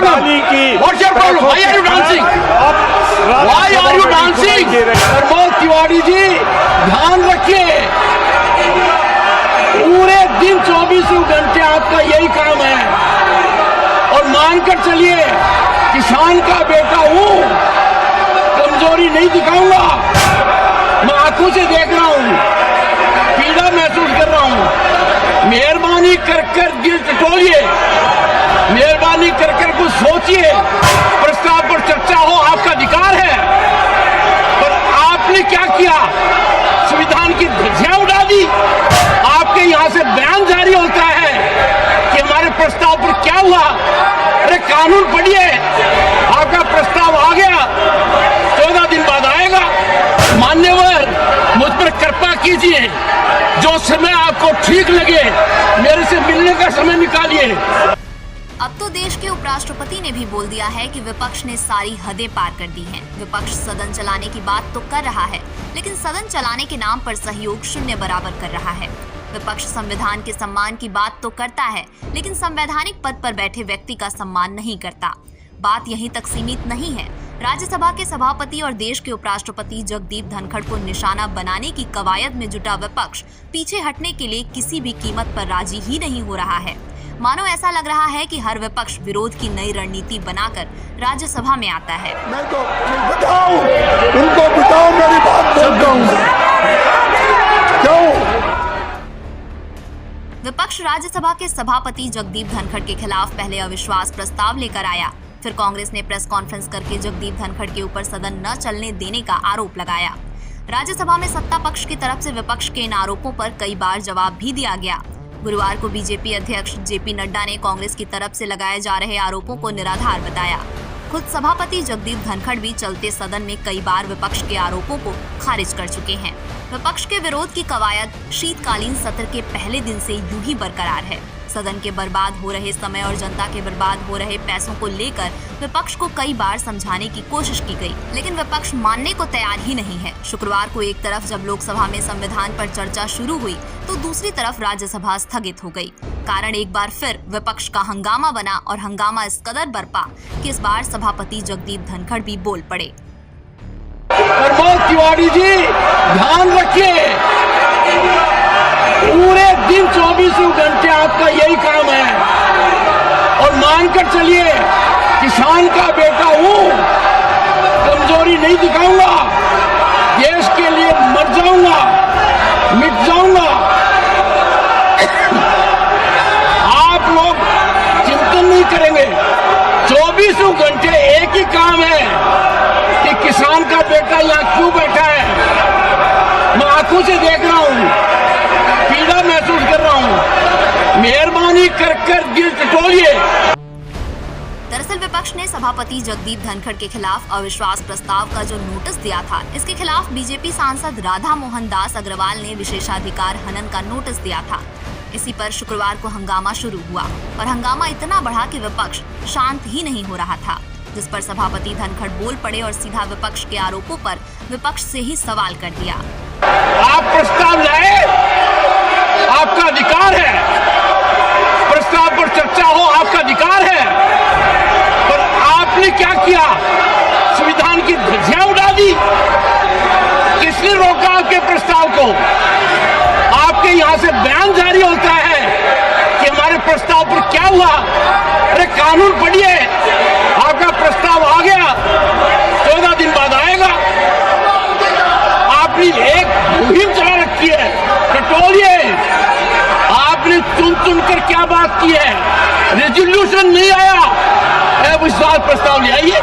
problem? What's your problem? Why are you dancing? Why are you dancing? Pramod Tiwari ji ध्यान रखिए, पूरे दिन 24 घंटे आपका यही काम है और मानकर चलिए किसान का बेटा हूं, कमजोरी नहीं दिखाऊंगा। मैं आंखों से देख रहा हूं, पीड़ा महसूस कर रहा हूं। मेहरबानी कर दिल टटोलिए, मेहरबानी कर कुछ सोचिए। प्रस्ताव पर चर्चा हो आपका अधिकार है, पर आपने क्या किया? संविधान की ध्वजियां उड़ा दी। आपके यहां से बयान जारी होता है कि हमारे प्रस्ताव पर क्या हुआ। अरे कानून पढ़िए, आपका प्रस्ताव आ गया, 14 दिन बाद आएगा। मान्यवर, मुझ पर कृपा कीजिए, जो समय आपको ठीक लगे मेरे से मिलने का समय निकालिए। अब तो देश के उपराष्ट्रपति ने भी बोल दिया है कि विपक्ष ने सारी हदें पार कर दी हैं। विपक्ष सदन चलाने की बात तो कर रहा है, लेकिन सदन चलाने के नाम पर सहयोग शून्य बराबर कर रहा है। विपक्ष संविधान के सम्मान की बात तो करता है, लेकिन संवैधानिक पद पर बैठे व्यक्ति का सम्मान नहीं करता। बात यहीं तक सीमित नहीं है। राज्यसभा के सभापति और देश के उपराष्ट्रपति जगदीप धनखड़ को निशाना बनाने की कवायद में जुटा विपक्ष पीछे हटने के लिए किसी भी कीमत पर राजी ही नहीं हो रहा है। मानो ऐसा लग रहा है कि हर विपक्ष विरोध की नई रणनीति बनाकर राज्यसभा में आता है। उनको बताओ मेरी बात क्यों? विपक्ष राज्यसभा के सभापति जगदीप धनखड़ के खिलाफ पहले अविश्वास प्रस्ताव लेकर आया, फिर कांग्रेस ने प्रेस कॉन्फ्रेंस करके जगदीप धनखड़ के ऊपर सदन न चलने देने का आरोप लगाया। राज्यसभा में सत्ता पक्ष की तरफ से विपक्ष के इन आरोपों पर कई बार जवाब भी दिया गया। गुरुवार को बीजेपी अध्यक्ष जेपी नड्डा ने कांग्रेस की तरफ से लगाए जा रहे आरोपों को निराधार बताया। खुद सभापति जगदीप धनखड़ भी चलते सदन में कई बार विपक्ष के आरोपों को खारिज कर चुके हैं। विपक्ष के विरोध की कवायद शीतकालीन सत्र के पहले दिन से यूं ही बरकरार है। सदन के बर्बाद हो रहे समय और जनता के बर्बाद हो रहे पैसों को लेकर विपक्ष को कई बार समझाने की कोशिश की गई, लेकिन विपक्ष मानने को तैयार ही नहीं है। शुक्रवार को एक तरफ जब लोकसभा में संविधान पर चर्चा शुरू हुई, तो दूसरी तरफ राज्यसभा स्थगित हो गई। कारण एक बार फिर विपक्ष का हंगामा बना और हंगामा इस कदर बरपा कि इस बार सभापति जगदीप धनखड़ भी बोल पड़े। प्रमोद तिवारी जी ध्यान रखिए, पूरे दिन 24 घंटे आपका यही काम है और मानकर चलिए किसान का बेटा हूं, कमजोरी नहीं दिखाऊंगा। देश के लिए मर जाऊंगा, मिट जाऊंगा। आप लोग चिंतन नहीं करेंगे। 24 घंटे एक ही काम है कि किसान का बेटा यहाँ क्यों बैठा है। मैं आंखों से देख रहा हूं, पीड़ा महसूस कर रहा हूं। मेहरबानी कर दिल टटोलिए। दरअसल विपक्ष ने सभापति जगदीप धनखड़ के खिलाफ अविश्वास प्रस्ताव का जो नोटिस दिया था, इसके खिलाफ बीजेपी सांसद राधा मोहन दास अग्रवाल ने विशेषाधिकार हनन का नोटिस दिया था। इसी पर शुक्रवार को हंगामा शुरू हुआ और हंगामा इतना बढ़ा कि विपक्ष शांत ही नहीं हो रहा था, जिस पर सभापति धनखड़ बोल पड़े और सीधा विपक्ष के आरोपों पर विपक्ष से ही सवाल कर दिया। आप प्रस्ताव लाए, आपका अधिकार है। प्रस्ताव पर चर्चा हो आपका अधिकार है, पर आपने क्या किया? संविधान की ध्वजियां उड़ा दी। किसने रोका आपके प्रस्ताव को? आपके यहां से बयान जारी होता है कि हमारे प्रस्ताव पर क्या हुआ। अरे कानून पढ़िए, आपका प्रस्ताव आ गया, 14 दिन बाद आएगा। आपने एक मुहिम चला रखी है, टटोलिए। आपने चुन कर क्या बात की है? रेजोल्यूशन नहीं आया, अविश्वास प्रस्ताव ले आइए।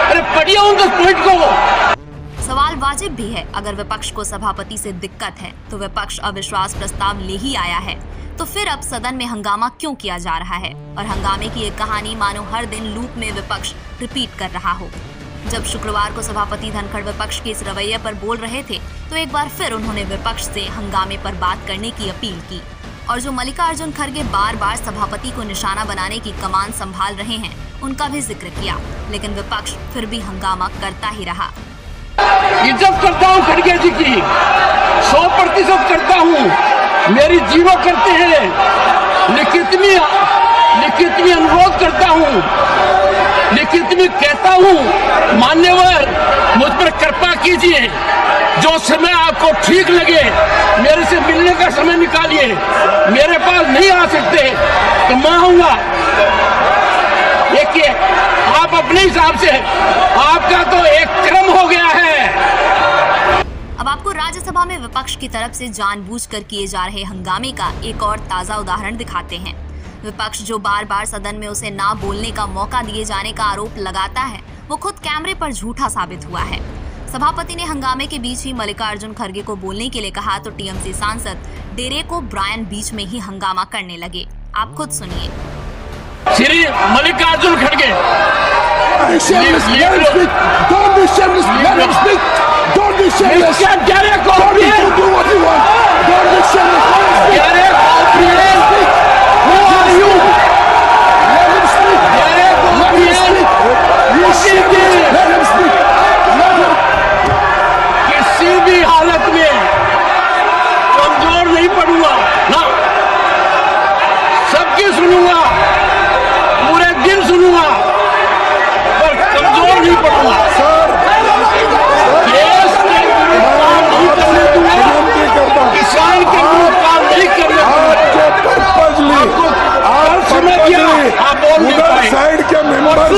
अरे पढ़िए उन 10 पॉइंट को। सवाल वाजिब भी है। अगर विपक्ष को सभापति से दिक्कत है तो विपक्ष अविश्वास प्रस्ताव ले ही आया है, तो फिर अब सदन में हंगामा क्यों किया जा रहा है? और हंगामे की एक कहानी मानो हर दिन लूप में विपक्ष रिपीट कर रहा हो। जब शुक्रवार को सभापति धनखड़ विपक्ष के इस रवैये पर बोल रहे थे, तो एक बार फिर उन्होंने विपक्ष से हंगामे पर बात करने की अपील की। और जो मल्लिकार्जुन खड़गे बार बार सभापति को निशाना बनाने की कमान संभाल रहे हैं, उनका भी जिक्र किया, लेकिन विपक्ष फिर भी हंगामा करता ही रहा। इज्जत करता हूँ खड़गे जी की, 100% करता हूँ। मेरी जीवा करते हैं, लिखित में अनुरोध करता हूँ इतनी कहता हूँ मान्यवर, मुझ पर कृपा कीजिए, जो समय आपको ठीक लगे मेरे से मिलने का समय निकालिए। मेरे पास नहीं आ सकते तो मैं आऊंगा। देखिए, आप अपने हिसाब से, आपका तो एक क्रम हो गया है। अब आपको राज्यसभा में विपक्ष की तरफ से जानबूझकर किए जा रहे हंगामे का एक और ताजा उदाहरण दिखाते हैं। विपक्ष जो बार बार सदन में उसे ना बोलने का मौका दिए जाने का आरोप लगाता है, वो खुद कैमरे पर झूठा साबित हुआ है। सभापति ने हंगामे के बीच ही मल्लिकार्जुन खड़गे को बोलने के लिए कहा तो टीएमसी सांसद डेरेक ओब्रायन बीच में ही हंगामा करने लगे। आप खुद सुनिए। श्री मल्लिकार्जुन खड़गे, किसी भी हालत में कमजोर नहीं पड़ूंगा ना, सबकी सुनूंगा, पूरे दिन सुनूंगा, पर कमजोर नहीं पड़ूंगा। देश के विरुद्ध काम नहीं करने दूंगा, किसान के विरुद्ध काम नहीं करने दूंगा। आपको समय दिया, आप बोल नहीं पाए।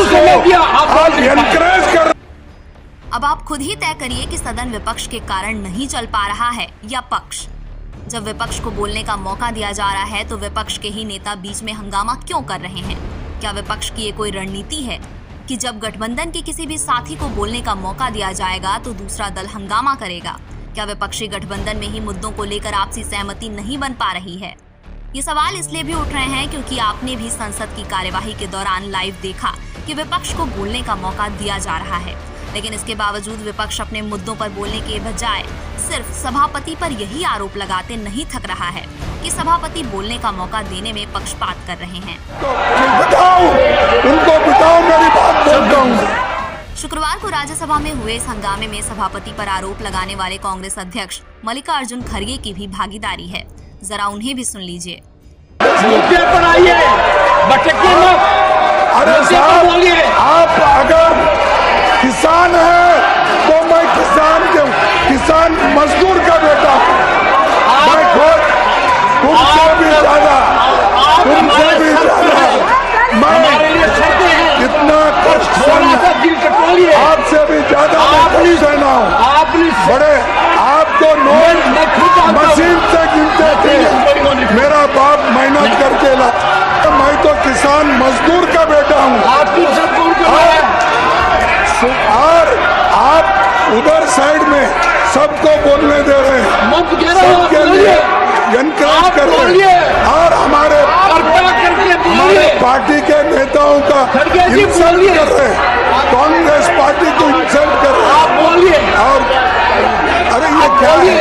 समय दिया, आप बोल नहीं पाए। अब आप खुद ही तय करिए कि सदन विपक्ष के कारण नहीं चल पा रहा है या पक्ष। जब विपक्ष को बोलने का मौका दिया जा रहा है तो विपक्ष के ही नेता बीच में हंगामा क्यों कर रहे हैं? क्या विपक्ष की ये कोई रणनीति है कि जब गठबंधन के किसी भी साथी को बोलने का मौका दिया जाएगा तो दूसरा दल हंगामा करेगा? क्या विपक्षी गठबंधन में ही मुद्दों को लेकर आपसी सहमति नहीं बन पा रही है? ये सवाल इसलिए भी उठ रहे हैं क्योंकि आपने भी संसद की कार्यवाही के दौरान लाइव देखा कि विपक्ष को बोलने का मौका दिया जा रहा है, लेकिन इसके बावजूद विपक्ष अपने मुद्दों पर बोलने के बजाय सिर्फ सभापति पर यही आरोप लगाते नहीं थक रहा है कि सभापति बोलने का मौका देने में पक्षपात कर रहे हैं। उनको बिठाओ, मेरी बात बोलता हूं। शुक्रवार को राज्यसभा में हुए इस हंगामे में सभापति पर आरोप लगाने वाले कांग्रेस अध्यक्ष मल्लिकार्जुन खड़गे की भी भागीदारी है। जरा उन्हें भी सुन लीजिए। मुद्दे पर आइए, भटकिए मत। अरे साहब, आप अगर किसान है तो मैं किसान मजदूर का बेटा हूं। मैं खुद तुमसे भी ज्यादा मैं इतना कष्ट आपसे भी ज्यादा सहना हूं। बड़े आप तो नोट मशीन से गिनते थे, मेरा बाप मेहनत करके ला। मैं तो किसान मजदूर का बेटा हूँ। और आप उधर साइड में सबको बोलने दे रहे हैं, सबके लिए एनकरेज कर रहे हैं और हमारे पार्टी के नेताओं का इंसल्ट कर रहे हैं, कांग्रेस पार्टी को इंसल्ट कर रहे हैं। और अरे ये क्या है?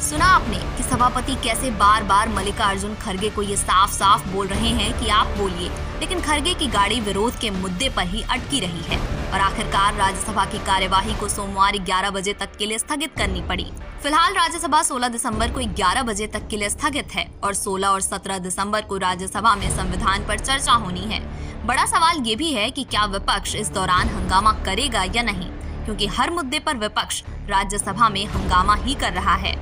सुना आपने कि सभापति कैसे बार बार मल्लिकार्जुन खड़गे को ये साफ साफ बोल रहे हैं कि आप बोलिए, लेकिन खड़गे की गाड़ी विरोध के मुद्दे पर ही अटकी रही है और आखिरकार राज्यसभा की कार्यवाही को सोमवार 11 बजे तक के लिए स्थगित करनी पड़ी। फिलहाल राज्यसभा 16 दिसंबर को 11 बजे तक के लिए स्थगित है और 16 और 17 दिसंबर को राज्यसभा में संविधान पर चर्चा होनी है। बड़ा सवाल ये भी है कि क्या विपक्ष इस दौरान हंगामा करेगा या नहीं, क्योंकि हर मुद्दे पर विपक्ष राज्यसभा में हंगामा ही कर रहा है।